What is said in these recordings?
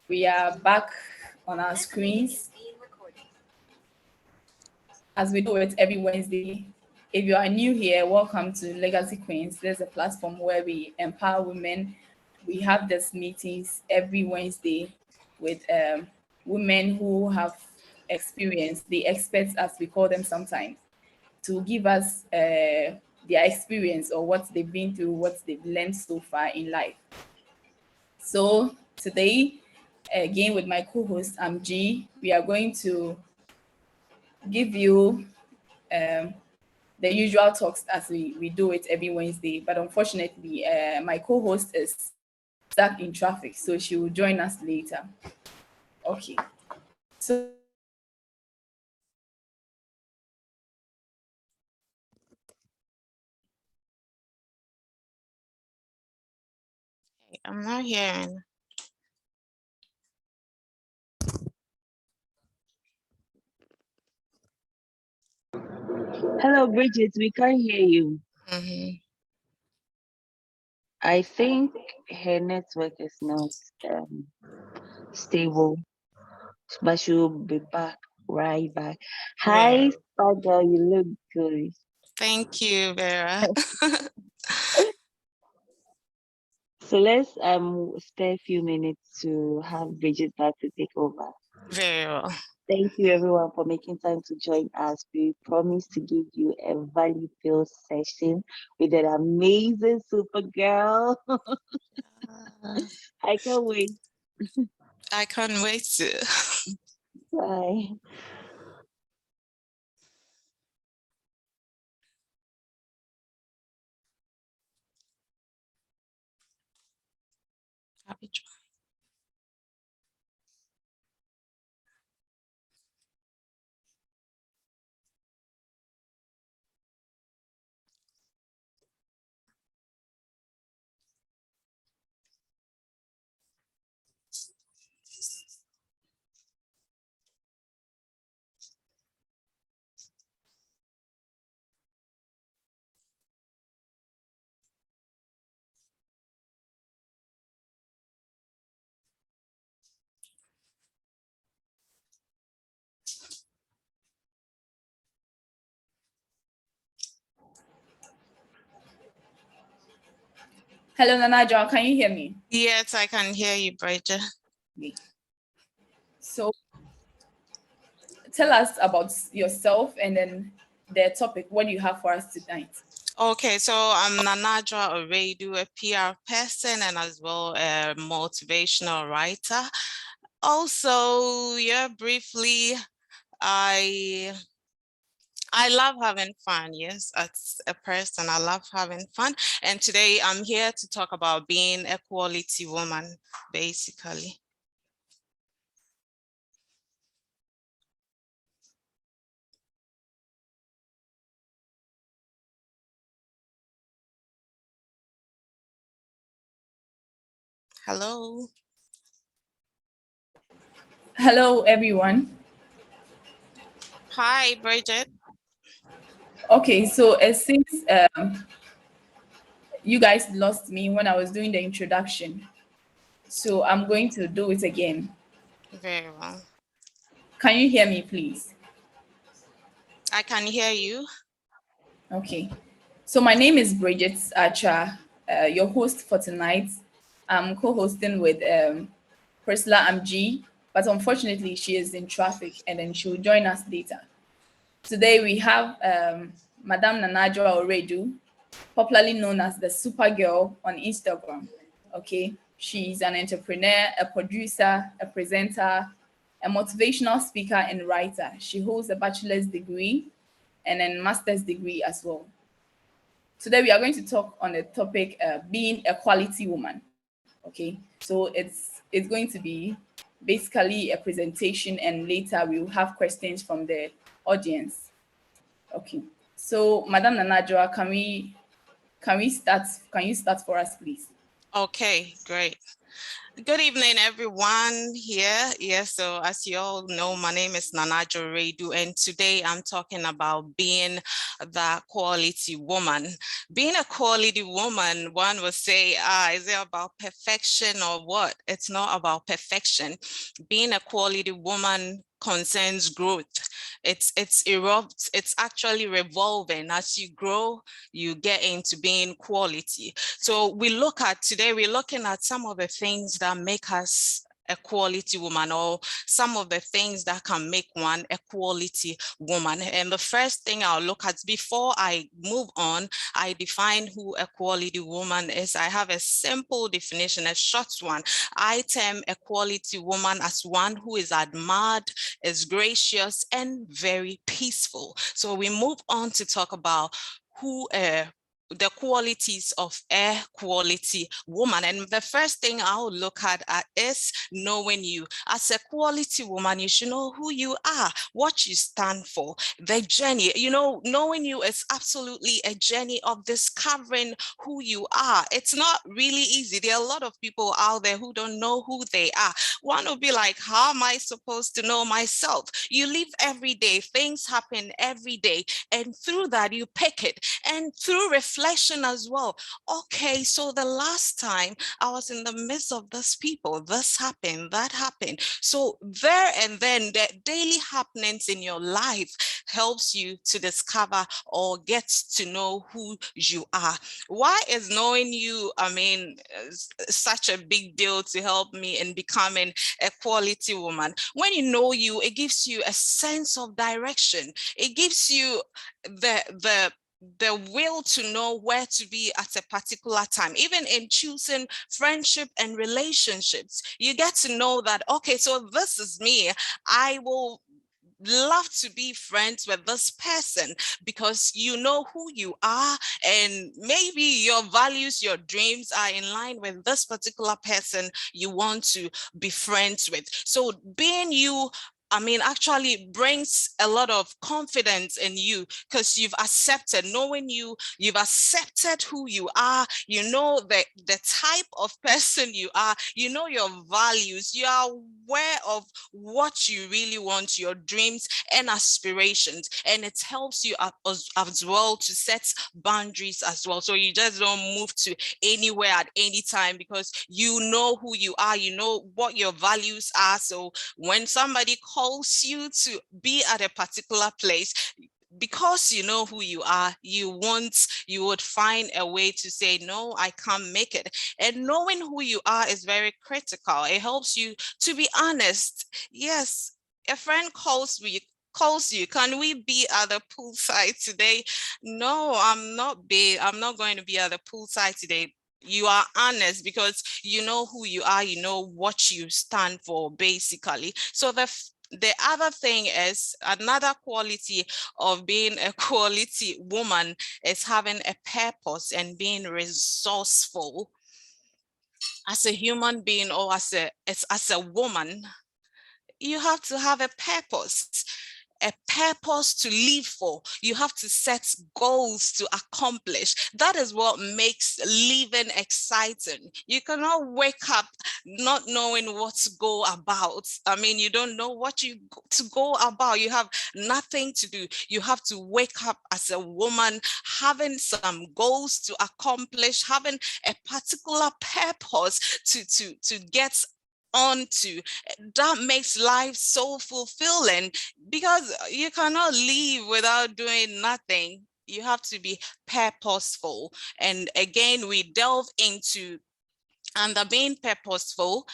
We are back on our screens as we do it every Wednesday. If you are new here, welcome to Legacy Queens. There's a platform where we empower women. We have these meetings every Wednesday with women who have experience, the experts as we call them sometimes, to give us their experience or what they've been through, what they've learned so far in life. So today, again with my co-host Amgee, we are going to give you the usual talks as we do it every Wednesday. But unfortunately, my co-host is stuck in traffic, so she will join us later. Okay. So I'm not hearing. Hello, Bridget. We can't hear you. I think her network is not stable, but she'll be back right back. Hi, Spargo. You look good. Thank you, Vera. So let's spare a few minutes to have Bridget back to take over. Very well. Thank you, everyone, for making time to join us. We promise to give you a value-filled session with an amazing super girl. I can't wait. I can't wait to. Bye. Happy try. hello, Nanaja, can you hear me? Yes, I can hear you, Bridget. So tell us about yourself and then the topic. What do you have for us tonight? Okay, so I'm Adwoa Owiredu, a PR person and as well a motivational writer. Also, yeah, briefly, I love having fun. Yes, as a person, I love having fun. And today I'm here to talk about being a quality woman, basically. Hello. Hello, everyone. Hi, Bridget. Okay, so it seems you guys lost me when I was doing the introduction. So I'm going to do it again. Very well. Can you hear me, please? I can hear you. Okay. So my name is Bridget Acha, your host for tonight. I'm co-hosting with Priscilla Amgee, but unfortunately she is in traffic and then she will join us later. Today we have Madame Adwoa Owiredu, popularly known as the Supergirl on Instagram. Okay, she's an entrepreneur, a producer, a presenter, a motivational speaker and writer. She holds a bachelor's degree and a master's degree as well. Today we are going to talk on the topic being a quality woman. Okay, so it's going to be basically a presentation and later we will have questions from the audience. Okay, so Madam Adwoa, can we start? Can you start for us, please? Okay, great. Good evening, everyone here. Yes, so as you all know, my name is Adwoa Owiredu, and today I'm talking about being the quality woman. Being a quality woman, one would say, is it about perfection or what? It's not about perfection. Being a quality woman concerns growth. It's actually revolving. As you grow, you get into being quality. So we're looking at some of the things that make us a quality woman, or some of the things that can make one a quality woman. And the first thing I'll look at before I move on, I define who a quality woman is. I have a simple definition, a short one. I term a quality woman as one who is admired, is gracious, and very peaceful. So we move on to talk about who the qualities of a quality woman. And the first thing I'll look at is knowing you. As a quality woman, you should know who you are, what you stand for, the journey. You know, knowing you is absolutely a journey of discovering who you are. It's not really easy. There are a lot of people out there who don't know who they are. One will be like, how am I supposed to know myself? You live every day, things happen every day, and through that you pick it, and through reflection as well. Okay, so the last time I was in the midst of this people, this happened, that happened. So there and then the daily happenings in your life helps you to discover or get to know who you are. Why is knowing you, such a big deal to help me in becoming a quality woman? When you know you, it gives you a sense of direction. It gives you the will to know where to be at a particular time. Even in choosing friendship and relationships, you get to know that, okay, so this is me. I will love to be friends with this person because you know who you are, and maybe your values, your dreams are in line with this particular person you want to be friends with. So being you, actually brings a lot of confidence in you because you've accepted, knowing you, you've accepted who you are, you know the type of person you are, you know your values, you are aware of what you really want, your dreams and aspirations, and it helps you as well to set boundaries as well. So you just don't move to anywhere at any time because you know who you are, you know what your values are. So when somebody calls you to be at a particular place, because you know who you are, you would find a way to say, no, I can't make it. And knowing who you are is very critical. It helps you to be honest. Yes, a friend calls you, can we be at the poolside today? No, I'm not going to be at the poolside today. You are honest because you know who you are, you know what you stand for, basically. So the other thing is, another quality of being a quality woman is having a purpose and being resourceful. As a human being, or as a woman, you have to have a purpose to live for. You have to set goals to accomplish. That is what makes living exciting. You cannot wake up not knowing what to go about. You don't know what to go about. You have nothing to do. You have to wake up as a woman having some goals to accomplish, having a particular purpose to get onto. That makes life so fulfilling because you cannot live without doing nothing. You have to be purposeful. And again, we delve into under being purposeful.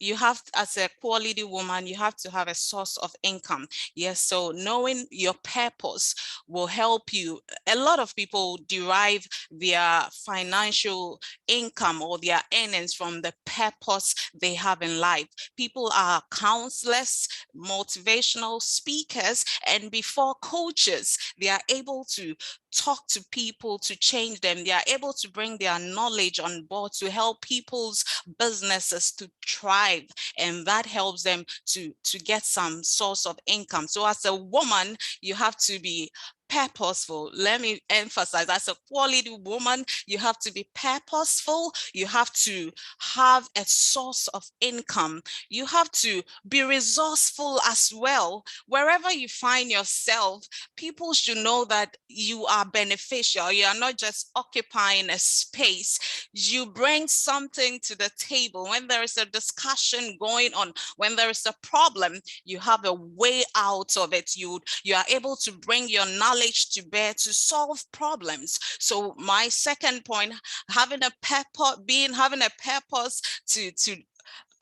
You have, as a quality woman, you have to have a source of income. Yes, so knowing your purpose will help you. A lot of people derive their financial income or their earnings from the purpose they have in life. People are counselors, motivational speakers, and before coaches, they are able to talk to people to change them. They are able to bring their knowledge on board to help people's businesses to thrive, and that helps them to get some source of income. So as a woman, you have to be purposeful. Let me emphasize, as a quality woman, you have to be purposeful. You have to have a source of income. You have to be resourceful as well. Wherever you find yourself, people should know that you are beneficial. You are not just occupying a space. You bring something to the table. When there is a discussion going on, when there is a problem, you have a way out of it. You are able to bring your knowledge to bear to solve problems. So my second point, having a purpose to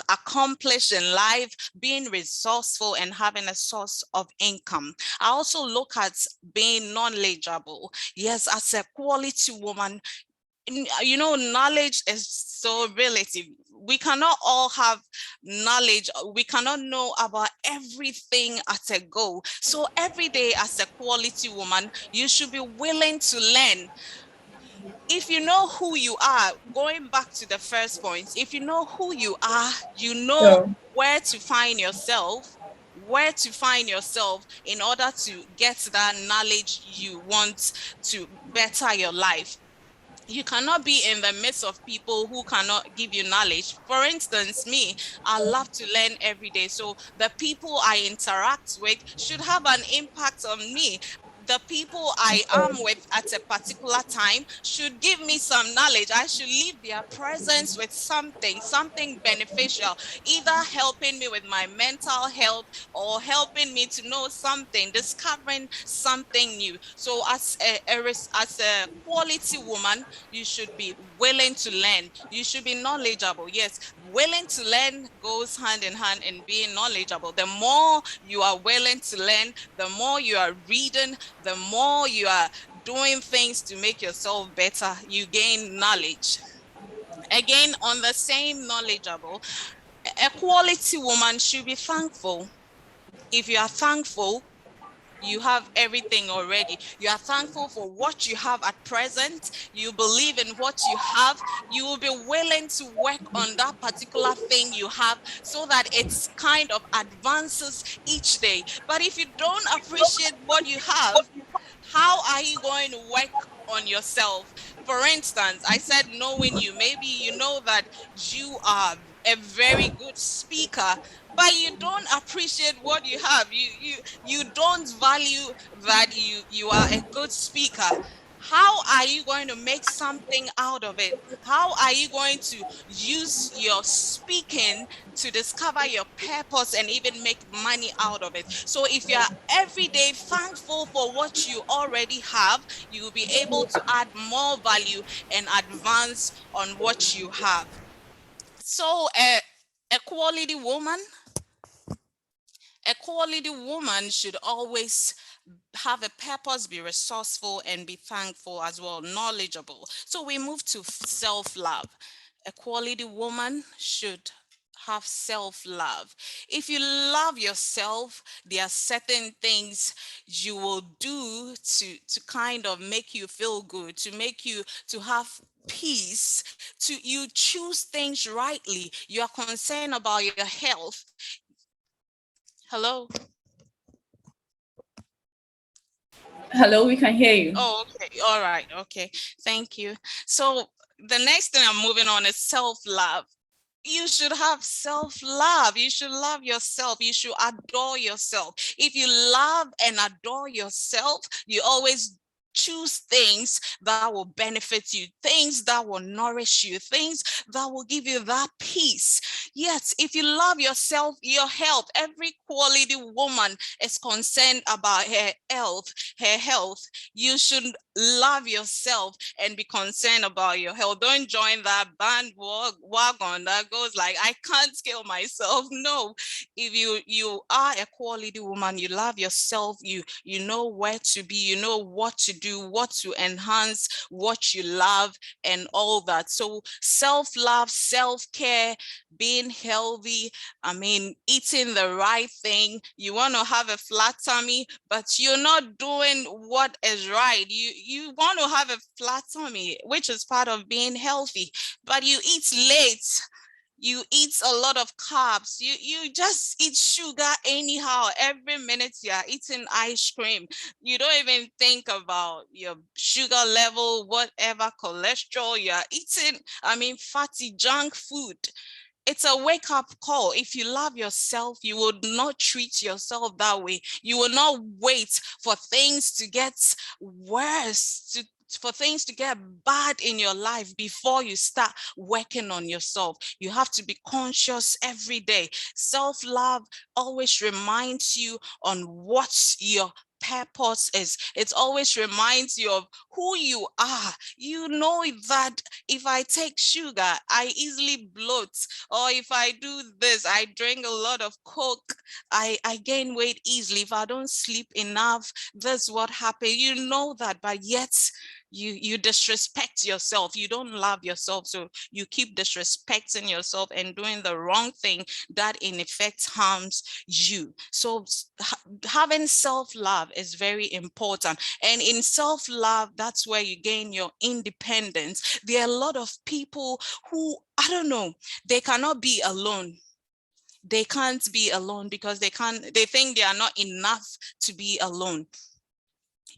accomplish in life, being resourceful and having a source of income. I also look at being knowledgeable. Yes, as a quality woman, you know, knowledge is so relative. We cannot all have knowledge. We cannot know about everything at a go. So every day as a quality woman, you should be willing to learn. If you know who you are, going back to the first point, if you know who you are, you know So, where to find yourself, in order to get that knowledge you want to better your life. You cannot be in the midst of people who cannot give you knowledge. For instance, me, I love to learn every day. So the people I interact with should have an impact on me. The people I am with at a particular time should give me some knowledge. I should leave their presence with something beneficial, either helping me with my mental health or helping me to know something, discovering something new. So as a quality woman, you should be willing to learn. You should be knowledgeable. Yes, willing to learn goes hand in hand in being knowledgeable. The more you are willing to learn, the more you are reading, the more you are doing things to make yourself better, you gain knowledge. Again, on the same knowledgeable, a quality woman should be thankful. If you are thankful, you have everything already. You are thankful for what you have at present. You believe in what you have. You will be willing to work on that particular thing you have so that it's kind of advances each day. But if you don't appreciate what you have, how are you going to work on yourself? For instance, I said knowing you, maybe you know that you are a very good speaker, but you don't appreciate what you have. You don't value that you are a good speaker. How are you going to make something out of it? How are you going to use your speaking to discover your purpose and even make money out of it? So if you are every day thankful for what you already have, you will be able to add more value and advance on what you have. So a quality woman should always have a purpose, be resourceful, and be thankful as well, knowledgeable. So we move to self-love. A quality woman should have self-love. If you love yourself, there are certain things you will do to kind of make you feel good, to make you to have peace, to you choose things rightly. You are concerned about your health. Hello. hello, we can hear you. Oh, okay. All right. Okay. Thank you. So the next thing I'm moving on is self-love. You should have self-love. You should love yourself. You should adore yourself. If you love and adore yourself, you always choose things that will benefit you, things that will nourish you, things that will give you that peace. Yes, if you love yourself, your health, every quality woman is concerned about her health. You should love yourself and be concerned about your health. Don't join that bandwagon that goes like, I can't kill myself. No, if you are a quality woman, you love yourself, you know where to be, you know what to do, what to enhance, what you love, and all that. So self-love, self-care, being healthy, I mean, eating the right thing. You want to have a flat tummy, but you're not doing what is right. You want to have a flat tummy, which is part of being healthy, but you eat late. You eat a lot of carbs. You just eat sugar anyhow. Every minute you are eating ice cream. You don't even think about your sugar level, whatever cholesterol you are eating. I mean, fatty junk food. It's a wake-up call. If you love yourself, you would not treat yourself that way. You will not wait for things to get worse, for things to get bad in your life before you start working on yourself. You have to be conscious every day. Self-love always reminds you on what your purpose is. It always reminds you of who you are. You know that if I take sugar, I easily bloat. Or if I do this, I drink a lot of Coke, I gain weight easily. If I don't sleep enough, that's what happens. You know that, but yet you disrespect yourself. You don't love yourself. So you keep disrespecting yourself and doing the wrong thing that in effect harms you. So having self-love is very important. And in self-love, that's where you gain your independence. There are a lot of people who, I don't know, they cannot be alone. They can't be alone because they think they are not enough to be alone.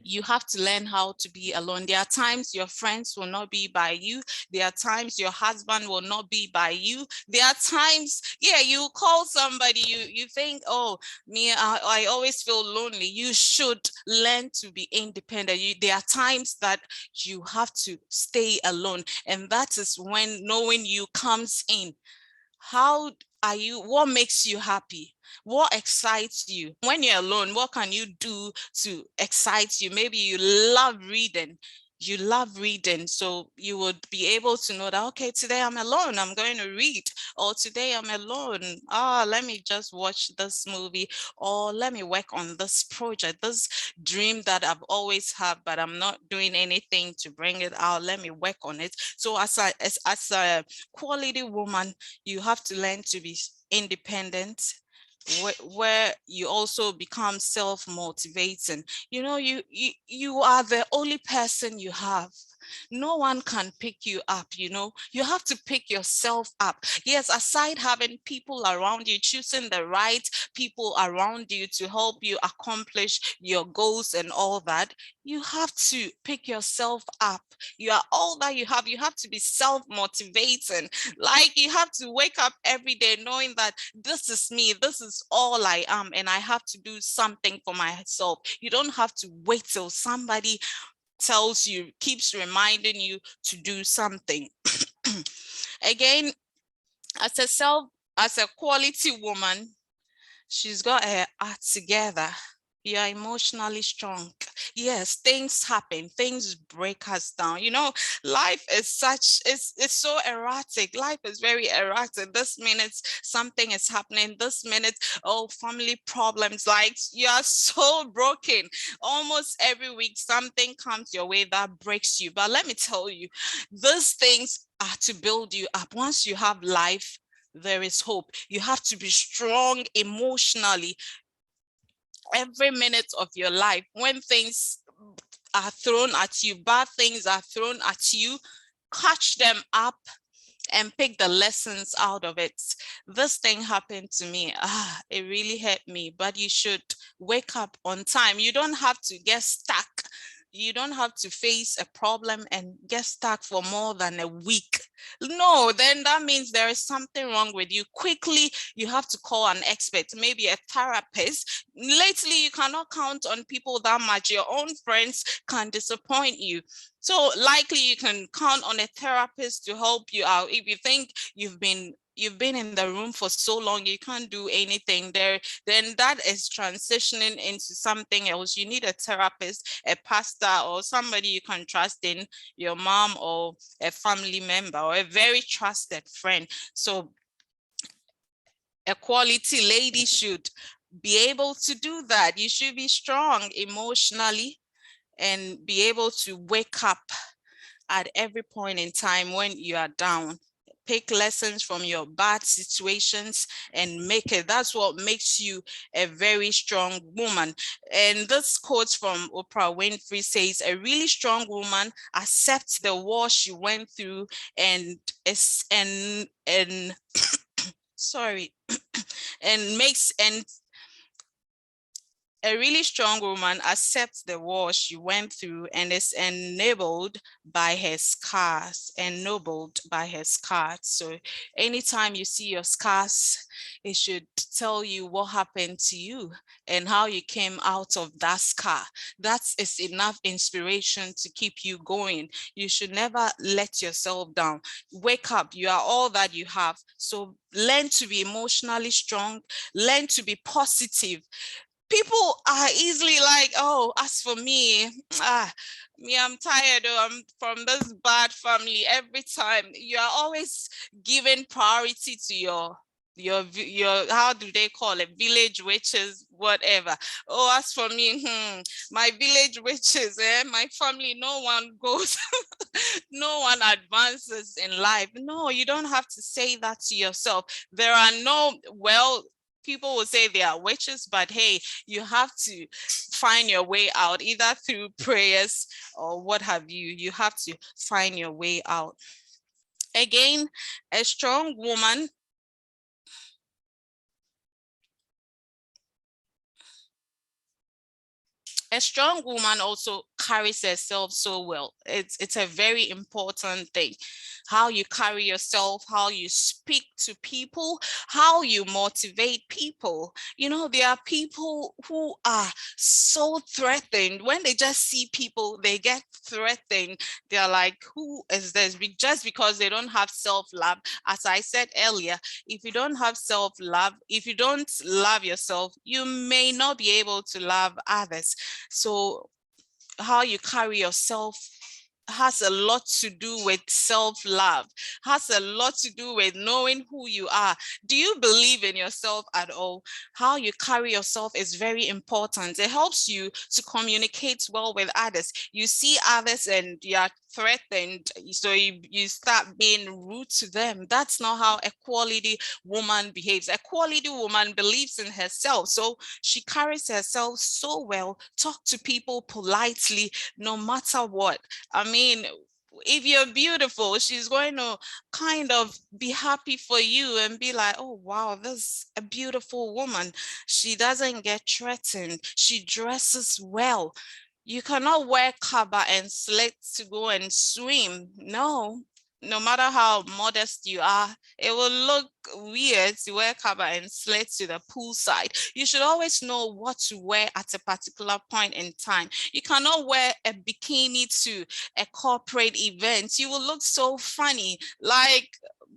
You have to learn how to be alone. There are times your friends will not be by you. There are times your husband will not be by you. There are times, yeah, you call somebody, you think, oh, me, I always feel lonely. You should learn to be independent. There are times that you have to stay alone. And that is when knowing you comes in. How are you? What makes you happy? What excites you? When you're alone, what can you do to excite you? Maybe you love reading. You love reading, so you would be able to know that, okay, today I'm alone, I'm going to read. Or today I'm alone, let me just watch this movie, or let me work on this project, this dream that I've always had, but I'm not doing anything to bring it out. Let me work on it. So as a quality woman, you have to learn to be independent, where you also become self-motivating. You know, you are the only person you have. No one can pick you up. You know, you have to pick yourself up. Yes, aside having people around you, choosing the right people around you to help you accomplish your goals and all that, you have to pick yourself up. You are all that you have. You have to be self-motivating. Like, you have to wake up every day knowing that this is me, this is all I am, and I have to do something for myself. You don't have to wait till somebody tells you, keeps reminding you to do something. Again, as a quality woman, she's got her act together. You are emotionally strong. Yes, things happen, things break us down. You know, life is it's so erratic. Life is very erratic. This minute something is happening. This minute, oh, family problems. Like, you are so broken. Almost every week something comes your way that breaks you. But let me tell you, these things are to build you up. Once you have life, there is hope. You have to be strong emotionally every minute of your life. When things are thrown at you, bad things are thrown at you, catch them up and pick the lessons out of it. This thing happened to me. It really hurt me, but you should wake up on time. You don't have to get stuck. You don't have to face a problem and get stuck for more than a week. No, then that means there is something wrong with you. Quickly, you have to call an expert, maybe a therapist. Lately, you cannot count on people that much. Your own friends can disappoint you. So likely you can count on a therapist to help you out. If you think you've been in the room for so long, you can't do anything there, then that is transitioning into something else. You need a therapist, a pastor, or somebody you can trust in, your mom or a family member or a very trusted friend. So a quality lady should be able to do that. You should be strong emotionally and be able to wake up at every point in time when you are down. Pick lessons from your bad situations and make it. That's what makes you a very strong woman. And this quote from Oprah Winfrey says, a really strong woman accepts the war she went through and sorry, and a really strong woman accepts the war she went through and is enabled by her scars, ennobled by her scars. So anytime you see your scars, it should tell you what happened to you and how you came out of that scar. That is enough inspiration to keep you going. You should never let yourself down. Wake up, you are all that you have. So learn to be emotionally strong, learn to be positive. People are easily like, oh, as for me, I'm tired, or I'm from this bad family. Every time you are always giving priority to your how do they call it, village witches, whatever. Oh, as for me, my village witches, my family, no one goes no one advances in life. No, you don't have to say that to yourself. There are no, well, people will say they are witches, but hey, you have to find your way out, either through prayers or what have you. You have to find your way out. Again, a strong woman also carries herself so well. It's a very important thing. How you carry yourself, how you speak to people, how you motivate people. You know, there are people who are so threatened. When they just see people, they get threatened. They're like, who is this? Just because they don't have self-love. As I said earlier, if you don't have self-love, if you don't love yourself, you may not be able to love others. So how you carry yourself has a lot to do with self-love, has a lot to do with knowing who you are. Do you believe in yourself at all? How you carry yourself is very important. It helps you to communicate well with others. You see others and you are threatened, so you start being rude to them. That's not how a quality woman behaves. A quality woman believes in herself, so she carries herself so well, talk to people politely, no matter what. I mean, if you're beautiful, she's going to kind of be happy for you and be like, oh, wow, this is a beautiful woman. She doesn't get threatened. She dresses well. You cannot wear kaba and slits to go and swim. No matter how modest you are, it will look weird to wear kaba and slits to the poolside. You should always know what to wear at a particular point in time. You cannot wear a bikini to a corporate event. You will look so funny. Like,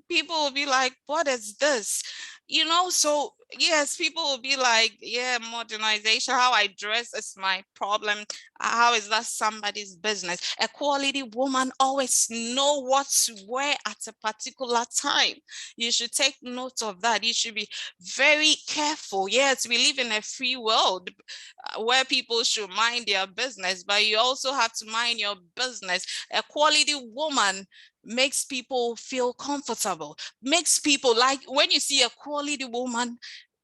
people will be like, what is this? You know, so yes, people will be like, yeah, modernization, how I dress is my problem. How is that somebody's business? A quality woman always know what to wear at a particular time. You should take note of that. You should be very careful. Yes, we live in a free world where people should mind their business, but you also have to mind your business. A quality woman makes people feel comfortable, makes people, like, when you see a quality woman,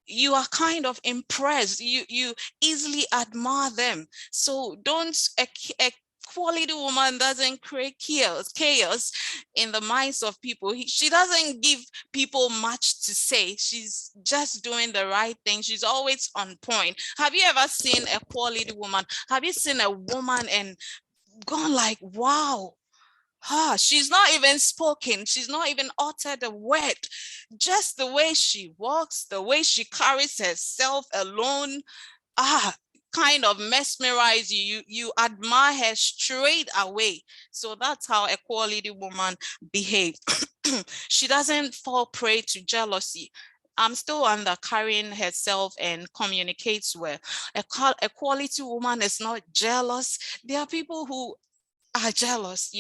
you are kind of impressed. You easily admire them. So don't, a quality woman doesn't create chaos in the minds of people. She doesn't give people much to say. She's just doing the right thing. She's always on point. Have you ever seen a quality woman? Have you seen a woman and gone like, wow, she's not even spoken. She's not even uttered a word. Just the way she walks, the way she carries herself alone, kind of mesmerize you. You admire her straight away. So that's how a quality woman behaves. She doesn't fall prey to jealousy. I'm still under carrying herself and communicates well. A quality woman is not jealous. There are people who are jealous,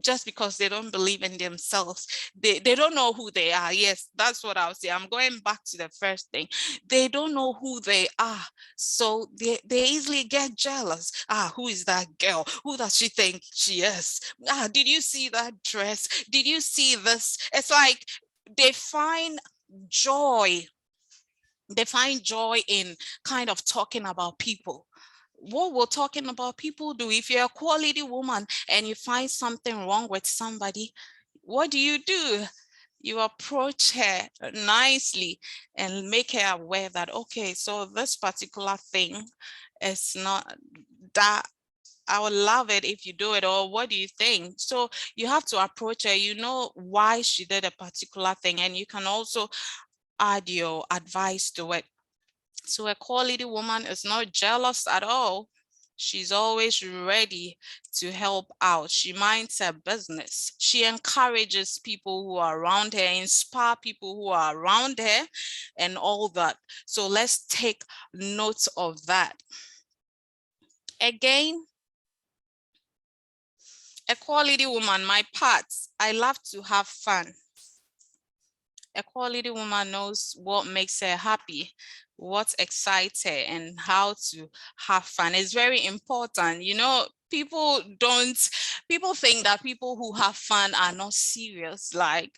just because they don't believe in themselves. They don't know who they are. Yes, that's what I'll say. I'm going back to the first thing. They don't know who they are. So they easily get jealous. Who is that girl? Who does she think she is? Did you see that dress? Did you see this? It's like they find joy. They find joy in kind of talking about people. What will talking about people do? If you're a quality woman and you find something wrong with somebody, what do? You approach her nicely and make her aware that, okay, so this particular thing is not that. I would love it if you do it, or what do you think? So you have to approach her, you know why she did a particular thing, and you can also add your advice to it. So a quality woman is not jealous at all. She's always ready to help out. She minds her business. She encourages people who are around her, inspire people who are around her, and all that. So let's take note of that. Again, a quality woman, my part, I love to have fun. A quality woman knows what makes her happy, what excites her, and how to have fun. It's very important. You know, people think that people who have fun are not serious. Like,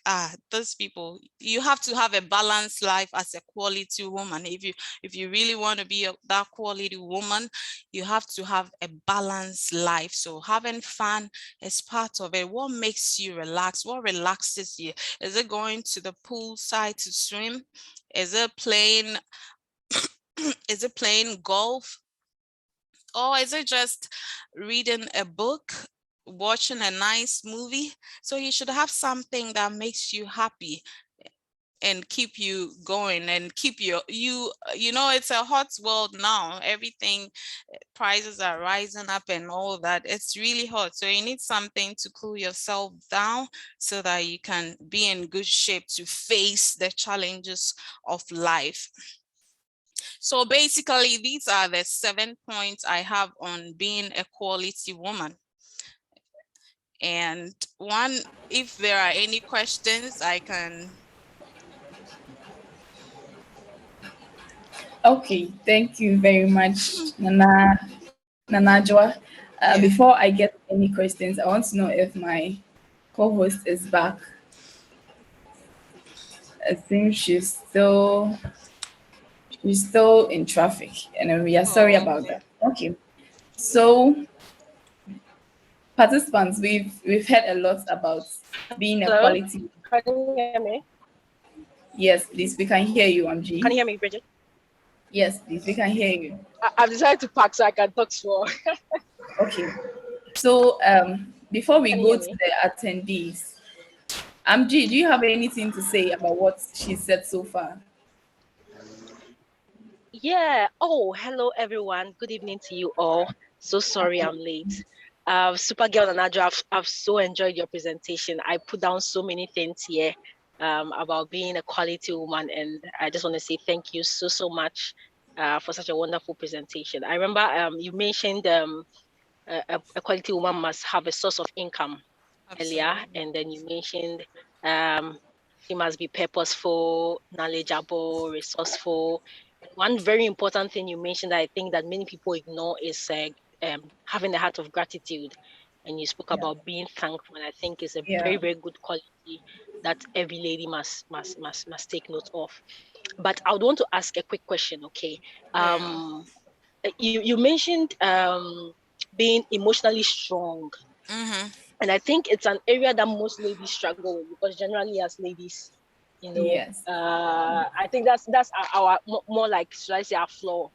those people, you have to have a balanced life as a quality woman. If you really want to be that quality woman, you have to have a balanced life. So having fun is part of it. What makes you relax? What relaxes you? Is it going to the pool side to swim? Is it playing is it playing golf? Or is it just reading a book, watching a nice movie? So you should have something that makes you happy and keep you going and keep you know, it's a hot world now. Everything, prices are rising up and all that. It's really hot. So you need something to cool yourself down so that you can be in good shape to face the challenges of life. So basically, these are the 7 points I have on being a quality woman. And if there are any questions, I can. Okay, thank you very much, Nana Adwoa. Yeah. Before I get any questions, I want to know if my co-host is back. I think she's still in traffic, and we are sorry Oh, about okay. that. Okay, so participants, we've heard a lot about being a Hello, quality. can you hear me? Yes, please, we can hear you, Can you hear Amgee. me, Bridget? Yes, please, we can hear you. I've decided to park so I can talk slow. Okay, so before we Can you go hear to me? the attendees, Amgee, do you have anything to say about what she said so far? Yeah. Oh, hello everyone. Good evening to you all. So sorry I'm late. Supergirl and Adwoa, I've so enjoyed your presentation. I put down so many things here about being a quality woman, and I just want to say thank you so much for such a wonderful presentation. I remember you mentioned a quality woman must have a source of income earlier, Absolutely. and then you mentioned um, she must be purposeful, knowledgeable, resourceful. And one very important thing you mentioned that I think that many people ignore is having a heart of gratitude. And you spoke Yeah, about being thankful, and I think is a yeah, very good quality that every lady must take note of. But I would want to ask a quick question. Okay, Yeah. you mentioned being emotionally strong, Mm-hmm. and I think it's an area that most ladies struggle with because generally as ladies, yes, I think that's our more like, should I say, our flaw.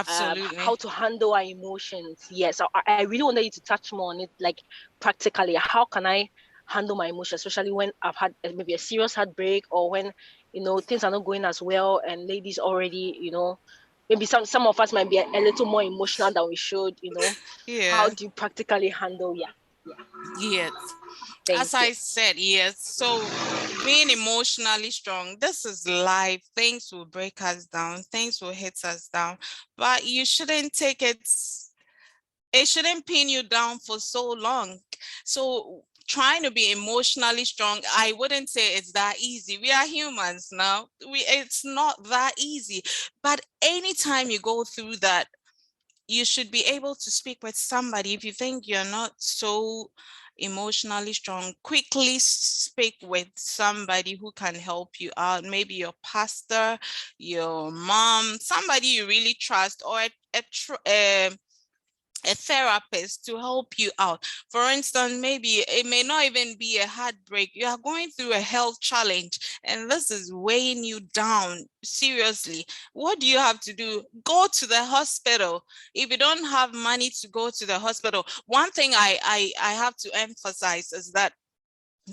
How Absolutely. to handle our emotions. Yes, I really wanted you to touch more on it, like practically. How can I handle my emotions, especially when I've had maybe a serious heartbreak, or when things are not going as well, and ladies already, maybe some of us might be a little more emotional than we should. How Yeah. do you practically handle? Yeah, yeah. Yes. Thank As you. I said, yes. So being emotionally strong, this is life. Things will break us down, things will hit us down, but you shouldn't take it shouldn't pin you down for so long. So trying to be emotionally strong, I wouldn't say it's that easy. We are humans now. It's not that easy. But anytime you go through that, you should be able to speak with somebody. If you think you're not so emotionally strong, quickly speak with somebody who can help you out. Maybe your pastor, your mom, somebody you really trust, or a therapist to help you out. For instance, maybe it may not even be a heartbreak. You are going through a health challenge and this is weighing you down. Seriously, what do you have to do? Go to the hospital. If you don't have money to go to the hospital, one thing I have to emphasize is that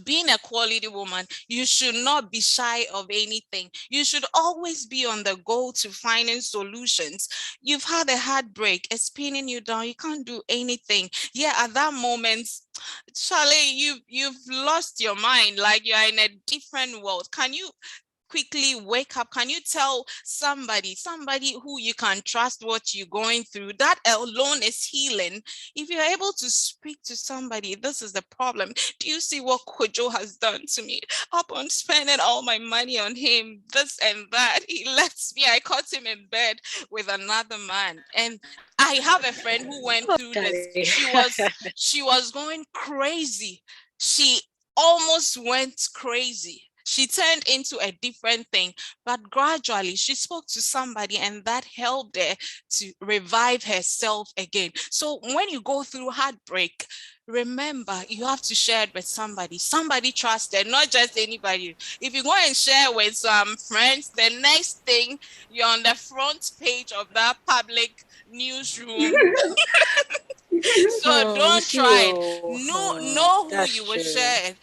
being a quality woman, you should not be shy of anything. You should always be on the go to finding solutions. You've had a heartbreak, it's pinning you down, you can't do anything. Yeah, at that moment, Charlie, you've lost your mind, like you're in a different world. Can you quickly wake up? Can you tell somebody who you can trust what you're going through? That alone is healing. If you're able to speak to somebody, this is the problem. Do you see what Kojo has done to me? Upon spending all my money on him, this and that, he left me. I caught him in bed with another man. And I have a friend who went Oh, through this. Charlie. She was going crazy. She almost went crazy. She turned into a different thing, but gradually she spoke to somebody and that helped her to revive herself again. So when you go through heartbreak, remember you have to share it with somebody trusted, not just anybody. If you go and share with some friends, the next thing you're on the front page of that public newsroom. So You don't see, try it. oh, Know who that's you will true. share.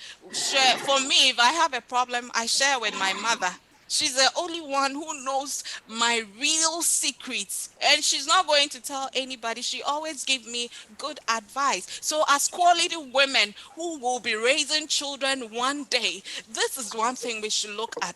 For me, if I have a problem, I share with my mother. She's the only one who knows my real secrets, and she's not going to tell anybody. She always gives me good advice. So as quality women who will be raising children one day, this is one thing we should look at.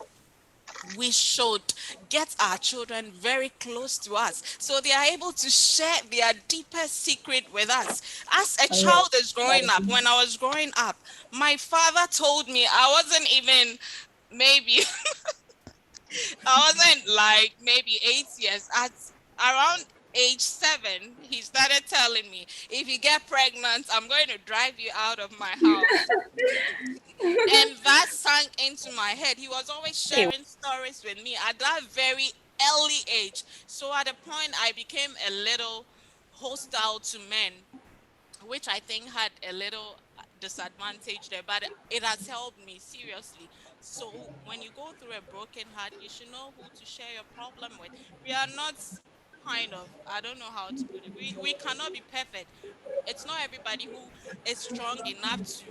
We should get our children very close to us so they are able to share their deepest secret with us. As a Oh, yeah. child is growing up, when I was growing up, my father told me I wasn't even maybe I wasn't like maybe 8 years. At around age 7, he started telling me, if you get pregnant, I'm going to drive you out of my house. And that sank into my head. He was always Hey, sharing stories with me at that very early age. So at a point, I became a little hostile to men, which I think had a little disadvantage there, but it has helped me seriously. So when you go through a broken heart, you should know who to share your problem with. We are not kind of, I don't know how to put it. We cannot be perfect. It's not everybody who is strong enough to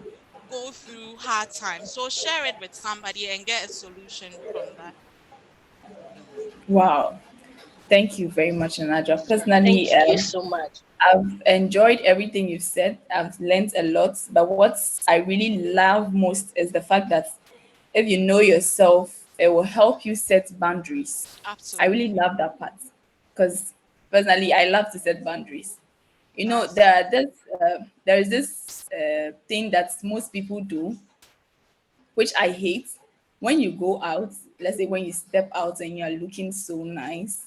go through hard times. So share it with somebody and get a solution from that. Wow. Thank you very much, Anaja. thank Personally, you so much. I've enjoyed everything you've said. I've learned a lot. But what I really love most is the fact that if you know yourself, it will help you set boundaries. I really Absolutely. love that part because personally, I love to set boundaries. You know, That's there is this thing that most people do, which I hate. When you go out, let's say when you step out and you're looking so nice,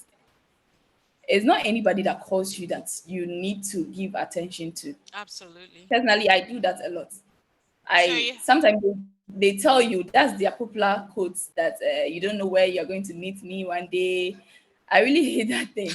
it's not anybody that calls you that you need to give attention to. absolutely. Personally, I do that a lot. So I yeah. sometimes they tell you that's their popular quotes that you don't know where you're going to meet me one day. I really hate that thing.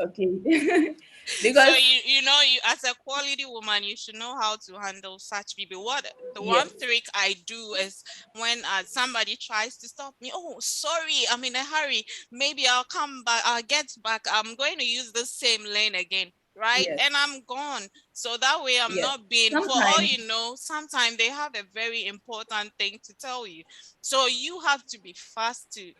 Okay, So because you know, you as a quality woman, you should know how to handle such people. What the one yes, trick I do is when somebody tries to stop me. Oh, sorry, I'm in a hurry. Maybe I'll come back. I'll get back. I'm going to use the same lane again. Right, yes, and I'm gone. So that way, I'm yes. not being. For all Sometimes you know, sometimes they have a very important thing to tell you. So you have to be fast to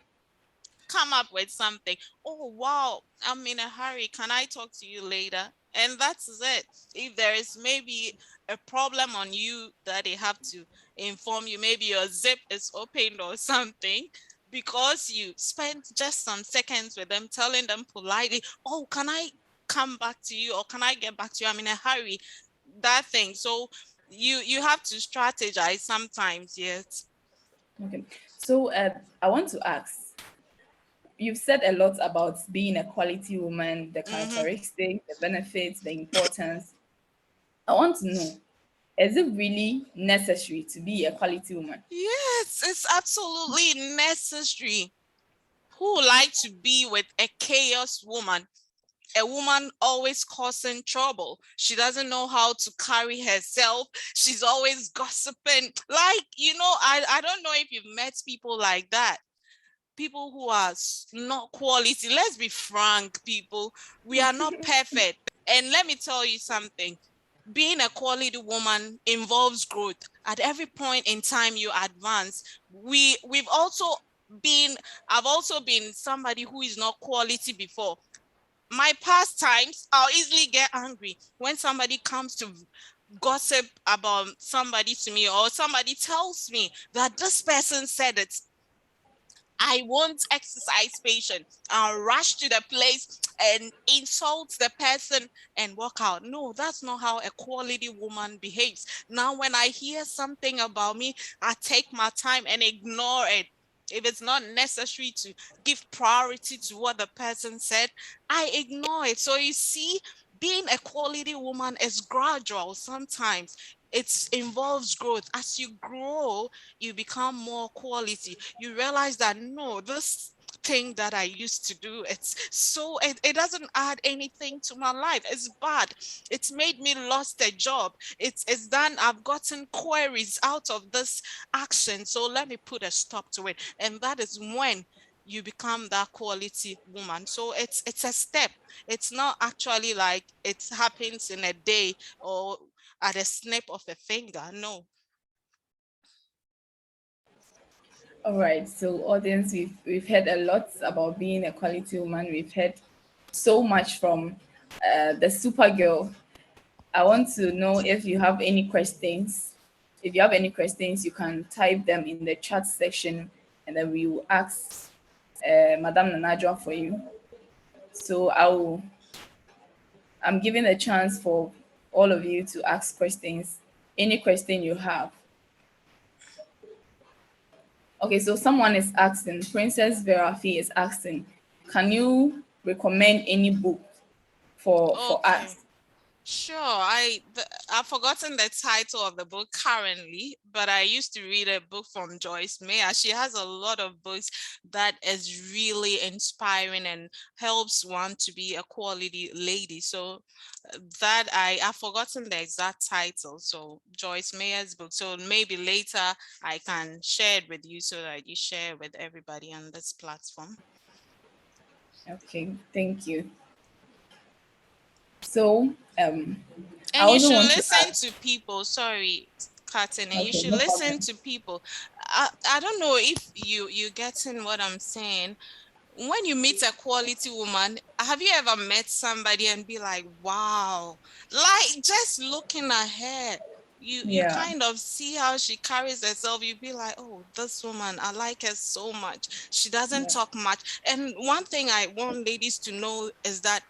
come up with something. Oh, wow, I'm in a hurry. Can I talk to you later? And that's it. If there is maybe a problem on you that they have to inform you, maybe your zip is opened or something, because you spent just some seconds with them, telling them politely, oh, can I come back to you or can I get back to you? I'm in a hurry. That thing. So you have to strategize sometimes, yes. okay. So I want to ask. You've said a lot about being a quality woman, the Mm-hmm. characteristics, the benefits, the importance. I want to know, is it really necessary to be a quality woman? Yes, it's absolutely necessary. Who would like to be with a chaos woman? a woman always causing trouble. She doesn't know how to carry herself. She's always gossiping. Like, you know, I don't know if you've met people like that. People who are not quality. Let's be frank, people. We are not perfect. And let me tell you something. Being a quality woman involves growth. At every point in time you advance. I've also been somebody who is not quality before. My past times, I'll easily get angry when somebody comes to gossip about somebody to me, or somebody tells me that this person said it. I won't exercise patience. I'll rush to the place and insult the person and walk out. No, that's not how a quality woman behaves. Now, when I hear something about me, I take my time and ignore it. If it's not necessary to give priority to what the person said, I ignore it. So you see, being a quality woman is gradual. Sometimes it involves growth. As you grow, you become more quality. You realize that, no, this thing that I used to do, it doesn't add anything to my life. It's bad. It's made me lost a job. It's done. I've gotten queries out of this action. So let me put a stop to it. And that is when you become that quality woman. So it's a step. It's not actually like it happens in a day or at a snap of a finger. No. All right, so audience, we've heard a lot about being a quality woman. We've heard so much from the Supergirl. I want to know if you have any questions. If you have any questions, you can type them in the chat section, and then we will ask Madame Nanajwa for you. So I'm giving a chance for all of you to ask questions. Any question you have. Okay, so someone is asking, Princess Verafi is asking, can you recommend any book for Okay. us? Sure. I've forgotten the title of the book currently, but I used to read a book from Joyce Meyer. She has a lot of books that is really inspiring and helps one to be a quality lady. So that I've forgotten the exact title. So Joyce Meyer's book. So maybe later I can share it with you so that you share with everybody on this platform. Okay, thank you. So and you should listen to people. Sorry, Katine. You should listen to people. I don't know if you're getting what I'm saying. When you meet a quality woman, have you ever met somebody and be like, wow, like just looking at her, you kind of see how she carries herself. You be like, oh, this woman, I like her so much. She doesn't talk much. And one thing I want ladies to know is that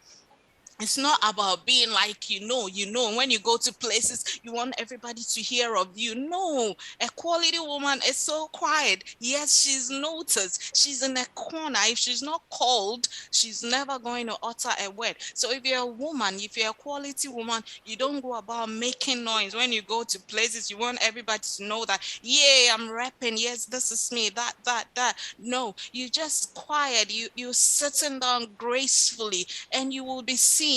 it's not about being like, when you go to places, you want everybody to hear of you. No, a quality woman is so quiet. Yes, she's noticed. She's in a corner. If she's not called, she's never going to utter a word. So if you're a woman, if you're a quality woman, you don't go about making noise. When you go to places, you want everybody to know that, yeah, I'm rapping. Yes, this is me, that. No, you just quiet. You're sitting down gracefully, and you will be seen.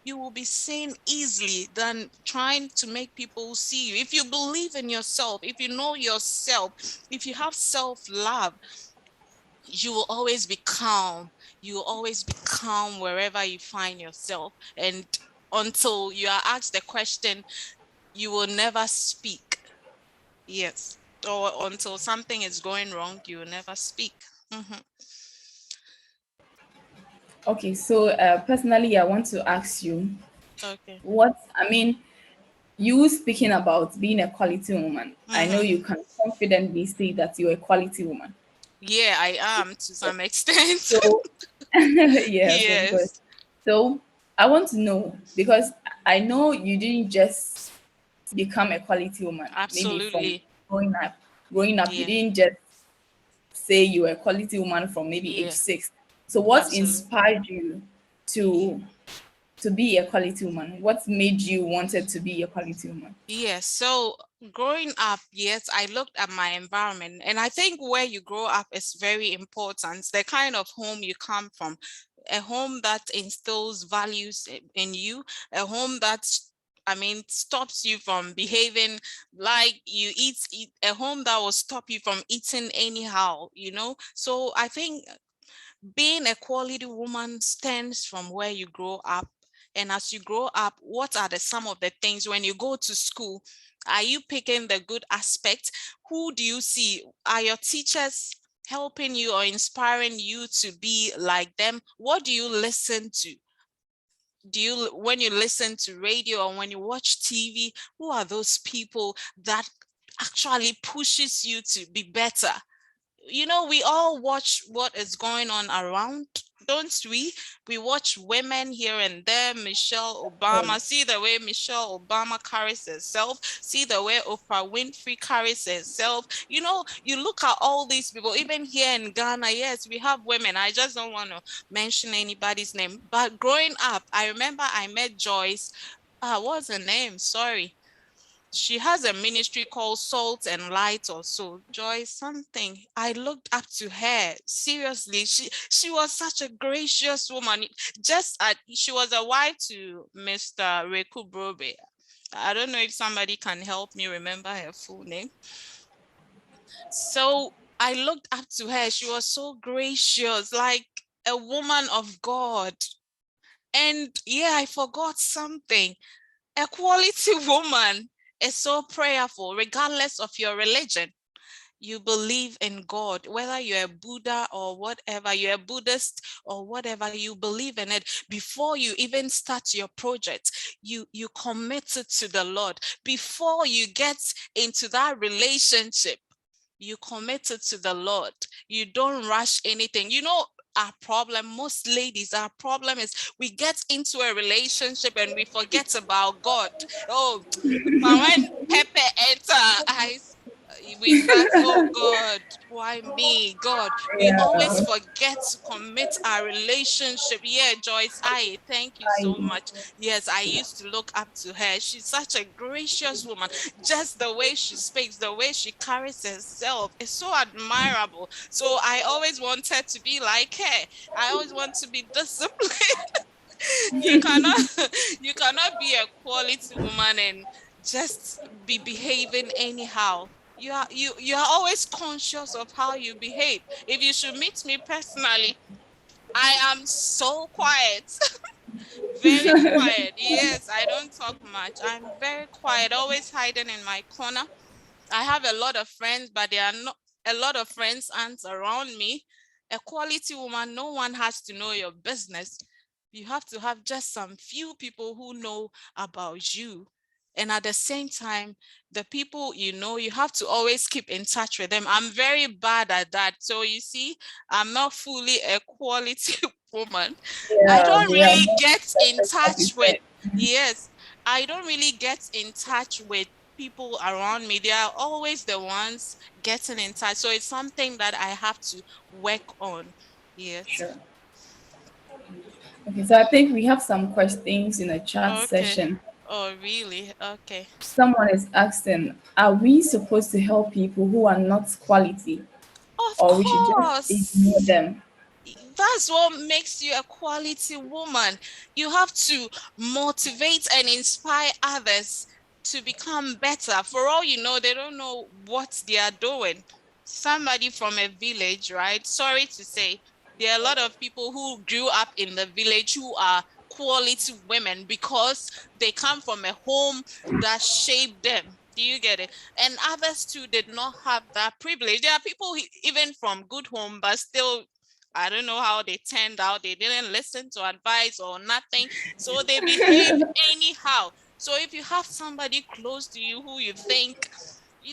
You will be seen easily than trying to make people see you. If you believe in yourself, if you know yourself, if you have self-love, you will always be calm. You will always be calm wherever you find yourself. And until you are asked the question, you will never speak. Yes. Or until something is going wrong, you will never speak. Mm-hmm. Okay, so personally, I want to ask you, okay, you speaking about being a quality woman. I know you can confidently say that you're a quality woman. Yeah, I am to some extent. So, yes, of course. Yes. So, I want to know, because I know you didn't just become a quality woman. Maybe from Absolutely. growing up, you Yeah. didn't just say you were a quality woman from maybe age Yeah. 6. So, what Absolutely. inspired you to be a quality woman? What made you wanted to be a quality woman? Yes. So growing up, yes, I looked at my environment, and I think where you grow up is very important. The kind of home you come from. a home that instills values in you, a home that, I mean, stops you from behaving like you eat, a home that will stop you from eating anyhow, you know. So I think being a quality woman stems from where you grow up. And as you grow up, what are some of the things when you go to school? Are you picking the good aspect? Who do you see? Are your teachers helping you or inspiring you to be like them? What do you listen to? When you listen to radio or when you watch TV, who are those people that actually pushes you to be better? You know, we all watch what is going on around, don't we? We watch women here and there, Michelle Obama. See the way Michelle Obama carries herself. See the way Oprah Winfrey carries herself. You know, you look at all these people, even here in Ghana, yes, we have women. I just don't want to mention anybody's name. But growing up, I remember I met Joyce. What's her name? Sorry. She has a ministry called Salt and Light or so. Joy something. I looked up to her. Seriously, she was such a gracious woman. She was a wife to Mr. Reku Brobe. I don't know if somebody can help me remember her full name. So I looked up to her. She was so gracious, like a woman of God. And yeah, I forgot something. A quality woman is so prayerful, regardless of your religion. You believe in God, whether you're a Buddha or whatever, you're a Buddhist or whatever, you believe in it. Before you even start your project, you commit it to the Lord. Before you get into that relationship, you commit it to the Lord. You don't rush anything. You know, our problem, most ladies, our problem is we get into a relationship and we forget about God. Oh, but when Pepe enter, we start, oh God, why me, God? We always Yeah. forget to commit our relationship. Yeah, Joyce, thank you so much. Yes, I used to look up to her. She's such a gracious woman. Just the way she speaks, the way she carries herself is so admirable. So I always wanted to be like her. I always want to be disciplined. you cannot you cannot be a quality woman and just be behaving anyhow. You are always conscious of how you behave. If you should meet me personally, I am so quiet. Very quiet. Yes, I don't talk much. I'm very quiet, always hiding in my corner. I have a lot of friends, but there are not a lot of friends aren't around me. A quality woman, no one has to know your business. You have to have just some few people who know about you. And at the same time, the people you know, you have to always keep in touch with them. I'm very bad at that. So you see, I'm not fully a quality woman. I don't Yeah. really get in Like you touch with, said. yes, I don't really get in touch with people around me. They are always the ones getting in touch. So it's something that I have to work on. Yes. Sure. Okay, so I think we have some questions in the chat Okay. session. Oh, really? Okay. Someone is asking, are we supposed to help people who are not quality, Of or we should just ignore course. them? That's what makes you a quality woman. You have to motivate and inspire others to become better. For all you know, they don't know what they are doing. Somebody from a village, right? Sorry to say, there are a lot of people who grew up in the village who are quality women because they come from a home that shaped them. Do you get it? And others too did not have that privilege. There are people even from good home, but still I don't know how they turned out. They didn't listen to advice or nothing. So they behave anyhow. So if you have somebody close to you who you think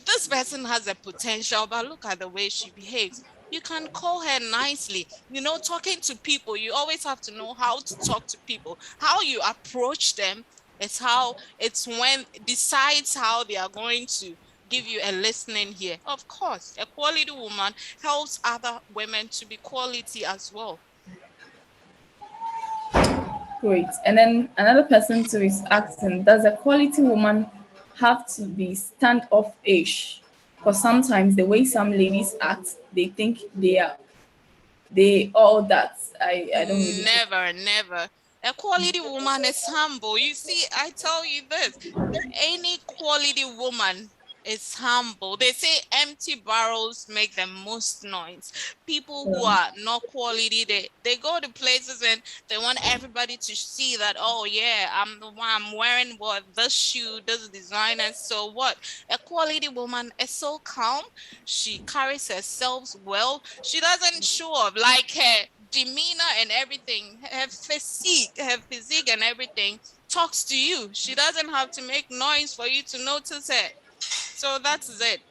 this person has a potential, but look at the way she behaves, you can call her nicely. You know, talking to people, you always have to know how to talk to people. How you approach them it's when decides how they are going to give you a listening here. Of course, a quality woman helps other women to be quality as well. Great. And then another person too is asking, does a quality woman have to be standoffish? Because sometimes the way some ladies act, they think they are they all that. I don't really think. Never. A quality woman is humble. You see, I tell you this, any quality woman is humble. They say empty barrels make the most noise. People who are not quality, they go to places and they want everybody to see that, oh yeah, I'm the one, I'm wearing what, this shoe, this designer. So what? A quality woman is so calm. She carries herself well. She doesn't show off, like her demeanor and everything, her physique and everything talks to you. She doesn't have to make noise for you to notice her. So that's it.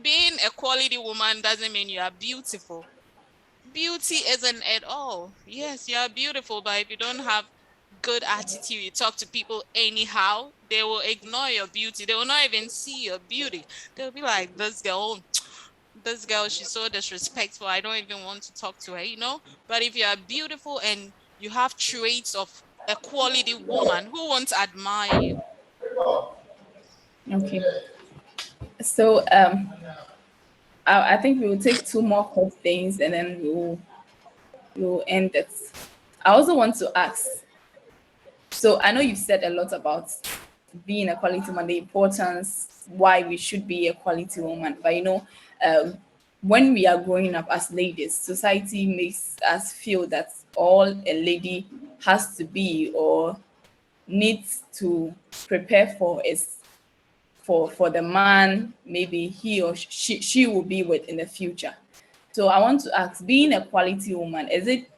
Being a quality woman doesn't mean you are beautiful. Beauty isn't at all. Yes, you are beautiful, but if you don't have good attitude, you talk to people anyhow, they will ignore your beauty. They will not even see your beauty. They'll be like, this girl, she's so disrespectful. I don't even want to talk to her. But if you are beautiful and you have traits of a quality woman, who won't admire you? Okay. So I think we will take two more questions and then we'll end it. I also want to ask. So I know you've said a lot about being a quality woman, the importance, why we should be a quality woman. But um, when we are growing up as ladies, society makes us feel that all a lady has to be or needs to prepare for is for the man maybe he or she will be with in the future. So I want to ask, being a quality woman, is it